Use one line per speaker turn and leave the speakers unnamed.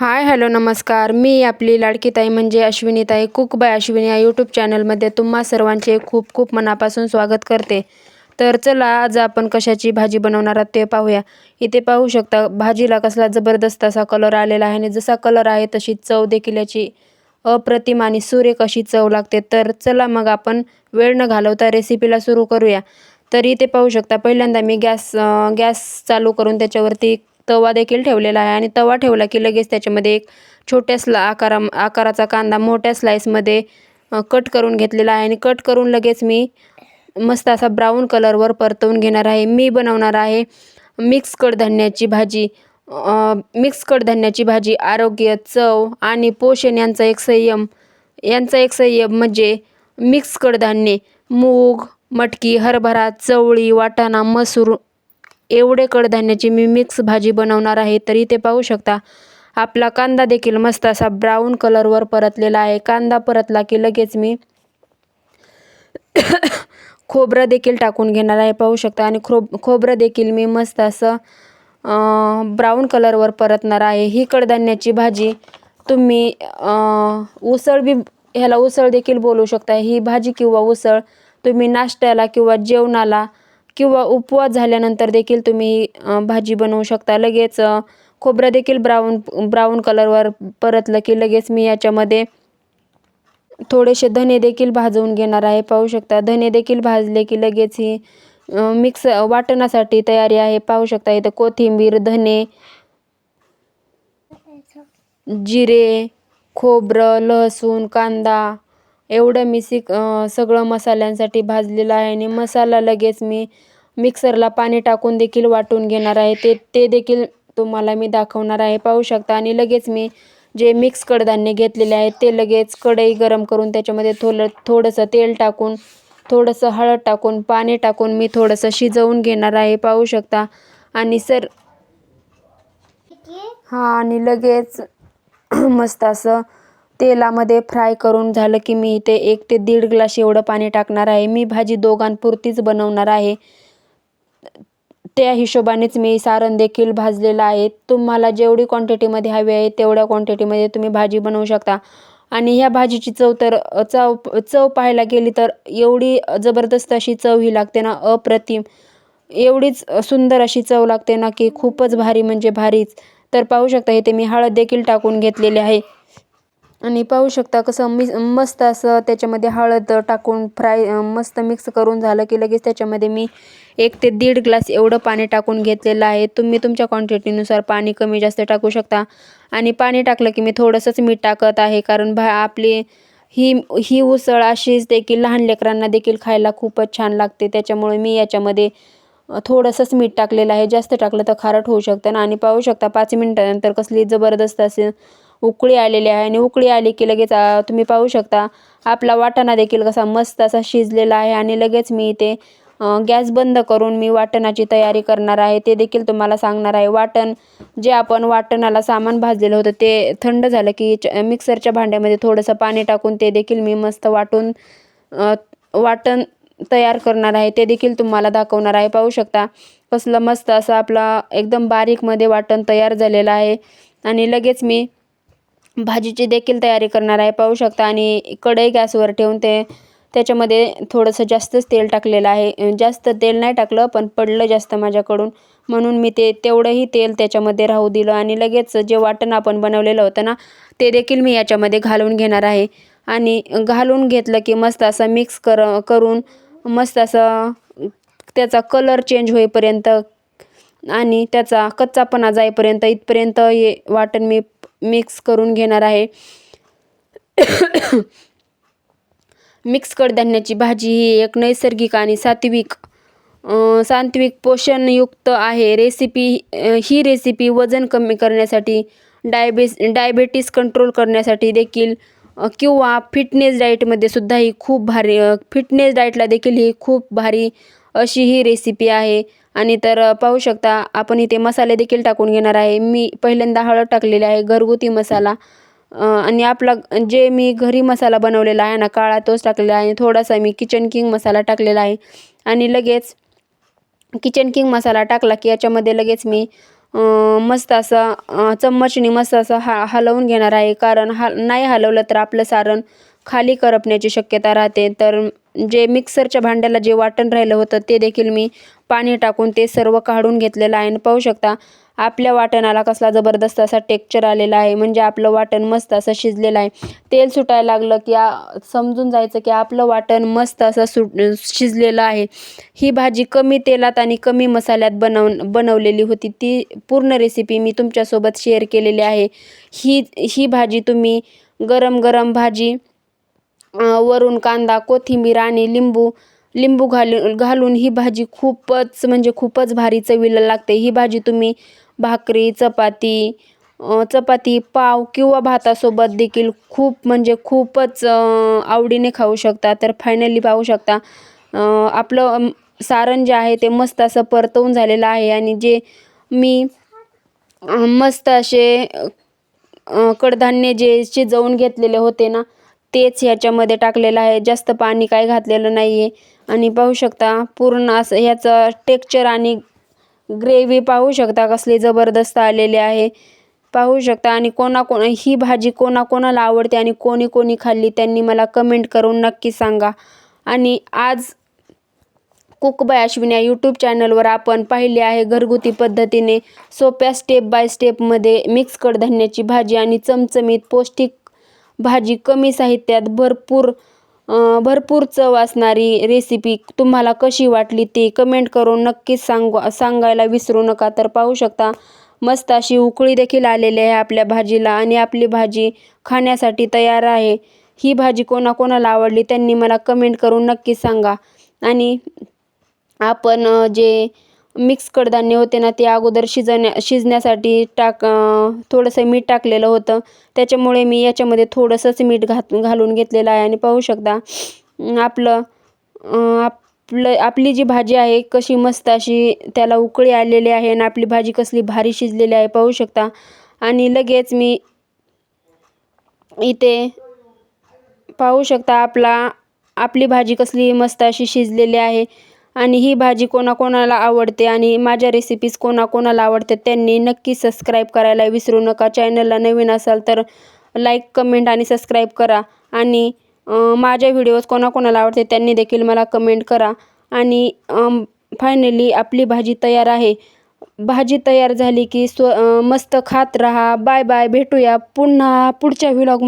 Hi hello नमस्कार. मी आपली लाडकी ताई म्हणजे अश्विनी ताई कुक बाय अश्विनी या यूट्यूब चॅनलमध्ये तुम्हा सर्वांचे खूप खूप मनापासून स्वागत करते. तर चला आज आपण कशाची भाजी बनवणार आहोत ते पाहूया. इथे पाहू शकता भाजीला कसला जबरदस्त असा कलर आलेला आहे आणि जसा कलर आहे तशी चव देखील याची अप्रतिम आणि सुरेख अशी चव लागते. तर चला मग आपण वेळ न घालवता रेसिपीला सुरू करूया. तर इथे पाहू शकता पहिल्यांदा मी गॅस चालू करून त्याच्यावरती तवा देखील ठेवलेला आहे आणि तवा ठेवला की लगेच त्याच्यामध्ये एक छोट्या आकाराचा कांदा मोठ्या स्लाइसमध्ये कट करून घेतलेला आहे आणि कट करून लगेच मी मस्त असा ब्राऊन कलरवर परतवून घेणार आहे. मी बनवणार आहे मिक्स कडधान्याची भाजी. मिक्स कडधान्याची भाजी आरोग्य, चव आणि पोषण यांचा एक संयम म्हणजे मिक्स कडधान्ये मूग, मटकी, हरभरा, चवळी, वाटाणा, मसूर एवढे कडधान्याची मी मिक्स भाजी बनवणार आहे. तर इथे पाहू शकता आपला कांदा देखील मस्त असा ब्राऊन कलरवर परतलेला आहे. कांदा परतला की लगेच मी खोबरं देखील टाकून घेणार आहे पाहू शकता आणि खोबरं देखील मी मस्त असं ब्राऊन कलरवर परतणार आहे. ही कडधान्याची भाजी तुम्ही ह्याला उसळ देखील बोलू शकता. ही भाजी किंवा उसळ तुम्ही नाश्त्याला किंवा जेवणाला किंवा उपवास झाल्यानंतर देखील तुम्ही भाजी बनवू शकता. लगेच खोबरं देखील ब्राऊन कलरवर परतलं की लगेच मी याच्यामध्ये थोडेसे धने देखील भाजवून घेणार आहे पाहू शकता. धने देखील भाजले की लगेच ही मिक्स वाटणासाठी तयारी आहे पाहू शकता. इथं कोथिंबीर, धने, जिरे, खोबरं, लसूण, कांदा एवढं मी सगळं मसाल्यांसाठी भाजलेलं आहे आणि मसाला लगेच मी मिक्सरला पाणी टाकून देखील वाटून घेणार आहे. ते देखील तुम्हाला मी दाखवणार आहे पाहू शकता. आणि लगेच मी जे मिक्स कडधान्य घेतलेले आहेत ते लगेच कढई गरम करून त्याच्यामध्ये थोडंसं तेल टाकून थोडंसं हळद टाकून पाणी टाकून मी थोडंसं शिजवून घेणार आहे पाहू शकता. आणि आणि लगेच मस्त असं तेलामध्ये फ्राय करून झालं की मी इथे 1 ते 1.5 ग्लास एवढं पाणी टाकणार आहे. मी भाजी दोघांपुरतीच बनवणार आहे. त्या हिशोबानेच मी सारण देखील भाजलेलं आहे. तुम्हाला जेवढी क्वांटिटीमध्ये हवी आहे तेवढ्या क्वांटिटीमध्ये तुम्ही भाजी बनवू शकता. आणि ह्या भाजीची चव पाहायला गेली तर एवढी जबरदस्त अशी चव ही लागते ना, अप्रतिम एवढीच सुंदर अशी चव लागते ना की खूपच भारी म्हणजे भारीच. तर पाहू शकता इथे मी हळद देखील टाकून घेतलेली आहे आणि पाहू शकता कसं मस्त असं त्याच्यामध्ये हळद टाकून मस्त मिक्स करून झालं की लगेच त्याच्यामध्ये मी 1 ते 1.5 ग्लास एवढं पाणी टाकून घेतलेलं आहे. तुम्ही तुमच्या क्वांटिटीनुसार पाणी कमी जास्त टाकू शकता. आणि पाणी टाकलं की मी थोडंसंच मीठ टाकत आहे कारण आपली ही उसळ अशीच देखील लहान लेकरांना देखील खायला खूपच छान लागते. त्याच्यामुळे मी याच्यामध्ये थोडंसंच मीठ टाकलेलं आहे. जास्त टाकलं तर खारट होऊ शकतं ना. आणि पाहू शकता 5 मिनिटानंतर कसली जबरदस्त असे उकळी आलेली आहे आणि उकळी आली की लगेच तुम्ही पाहू शकता आपला वाटाणा देखील कसा मस्त असा शिजलेला आहे. आणि लगेच मी इथे गॅस बंद करून मी वाटणाची तयारी करणार आहे ते देखील तुम्हाला सांगणार आहे. जे आपण वाटणाला सामान भाजलेलं होतं ते थंड झालं की मिक्सरच्या भांड्यामध्ये थोडंसं पाणी टाकून ते देखील मी मस्त वाटण तयार करणार आहे. ते देखील तुम्हाला दाखवणार आहे. पाहू शकता कसलं मस्त असं आपला एकदम बारीकमध्ये वाटण तयार झालेलं आहे. आणि लगेच मी भाजीची देखील तयारी करणार आहे पाहू शकता. आणि कढई गॅसवर ठेवून त्याच्यामध्ये थोडंसं जास्तच तेल टाकलेलं आहे. जास्त तेल नाही टाकलं पण पडलं जास्त माझ्याकडून म्हणून मी तेवढंही तेल त्याच्यामध्ये राहू दिलं. आणि लगेच जे वाटण आपण बनवलेलं होतं ना ते देखील मी याच्यामध्ये घालून घेणार आहे. आणि घालून घेतलं की मस्त असं मिक्स करून मस्त असं त्याचा कलर चेंज होईपर्यंत आणि त्याचा कच्चापणा जाईपर्यंत इथपर्यंत हे वाटण मी मिक्स करून घेणार आहे. मिक्स कडधान्याची भाजी ही एक नैसर्गिक आणि सात्विक पोषणयुक्त आहे. ही रेसिपी वजन कमी करण्यासाठी, डायबेटीस कंट्रोल करण्यासाठी देखील किंवा फिटनेस डाएटमध्ये सुद्धा ही खूप भारी फिटनेस डाएटला देखील ही खूप भारी अशी ही रेसिपी आहे. आणि तर पाहू शकता आपण इथे मसाले देखील टाकून घेणार आहे. मी पहिल्यांदा हळद टाकलेली आहे, घरगुती मसाला आणि आपला जे मी घरी मसाला बनवलेला आहे ना काळा तोच टाकलेला आहे. थोडासा मी किचन किंग मसाला टाकलेला आहे. आणि लगेच किचन किंग मसाला टाकला की याच्यामध्ये लगेच मी मस्त असा चम्मचने मस्त असं हलवून घेणार आहे, कारण नाही हलवलं तर आपलं सारण खाली करपण्याची शक्यता राहते. तर जे मिक्सरच्या भांड्याला जे वाटण राहिलं होतं ते देखील मी पाणी टाकून ते सर्व काढून घेतलेलं आहे. आणि पाहू शकता आपल्या वाटणाला कसला जबरदस्त असा टेक्स्चर आलेला आहे, म्हणजे आपलं वाटण मस्त असं शिजलेलं आहे. तेल सुटायला लागलं की समजून जायचं की आपलं वाटण मस्त असं शिजलेलं आहे. ही भाजी कमी तेलात आणि कमी मसाल्यात बनवलेली होती. ती पूर्ण रेसिपी मी तुमच्यासोबत शेअर केलेली आहे. ही भाजी तुम्ही गरम गरम भाजी वरून कांदा, कोथिंबीर आणि लिंबू घालून ही भाजी खूपच म्हणजे खूपच भारी चवीला लागते. ही भाजी तुम्ही भाकरी, चपाती, पाव किंवा भातासोबत देखील खूप म्हणजे खूपच आवडीने खाऊ शकता. तर फायनली पाहू शकता आपलं सारण जे आहे ते मस्त असं परतवून झालेलं आहे. आणि जे मी मस्त असे कडधान्य जे शिजवून घेतलेले होते ना, तेच ह्याच्यामध्ये टाकलेलं आहे. जास्त पाणी काय घातलेलं नाही आहे. आणि पाहू शकता पूर्ण असं ह्याचं टेक्स्चर आणि ग्रेव्ही पाहू शकता कसली जबरदस्त आलेली आहे. पाहू शकता. आणि ही भाजी कोणाकोणाला आवडते आणि कोणी कोणी खाल्ली त्यांनी मला कमेंट करून नक्की सांगा. आणि आज कुक बाय अश्विनी या यूट्यूब चॅनलवर आपण पाहिली आहे घरगुती पद्धतीने सोप्या स्टेप बाय स्टेपमध्ये मिक्स कडधान्याची भाजी आणि चमचमीत पौष्टिक भाजी कमी साहित्यात भरपूर चव असणारी रेसिपी तुम्हाला कशी वाटली ते कमेंट करून नक्कीच सांगायला विसरू नका. तर पाहू शकता मस्त अशी उकळी देखील आलेली आहे आपल्या भाजीला आणि आपली भाजी खाण्यासाठी तयार आहे. ही भाजी कोणाकोणाला आवडली त्यांनी मला कमेंट करून नक्की सांगा. आणि आपण जे मिक्स कडधान्य होते ना ते अगोदर शिजण्यासाठी थोडंसं मीठ टाकलेलं होतं, त्याच्यामुळे मी याच्यामध्ये थोडंसंच मीठ घालून घेतलेलं आहे. आणि पाहू शकता आपली जी भाजी आहे कशी मस्त अशी त्याला उकळी आलेली आहे आणि आपली भाजी कसली भारी शिजलेली आहे पाहू शकता. आणि लगेच मी इथे पाहू शकता आपली भाजी कसली मस्त अशी शिजलेली आहे. आणि ही भाजी कोणाकोणाला आवडते आणि माझ्या रेसिपीज कोणाकोणाला आवडते त्यांनी नक्की सबस्क्राईब करायला विसरू नका. चॅनलला नवीन असाल तर लाईक, कमेंट आणि सबस्क्राईब करा. आणि माझ्या व्हिडिओज कोणाकोणाला आवडते त्यांनी देखील मला कमेंट करा. आणि फायनली आपली भाजी तयार आहे. भाजी तयार झाली की मस्त खात राहा. Bye bye. भेटूया पुन्हा पुढच्या व्हिडिओमध्ये.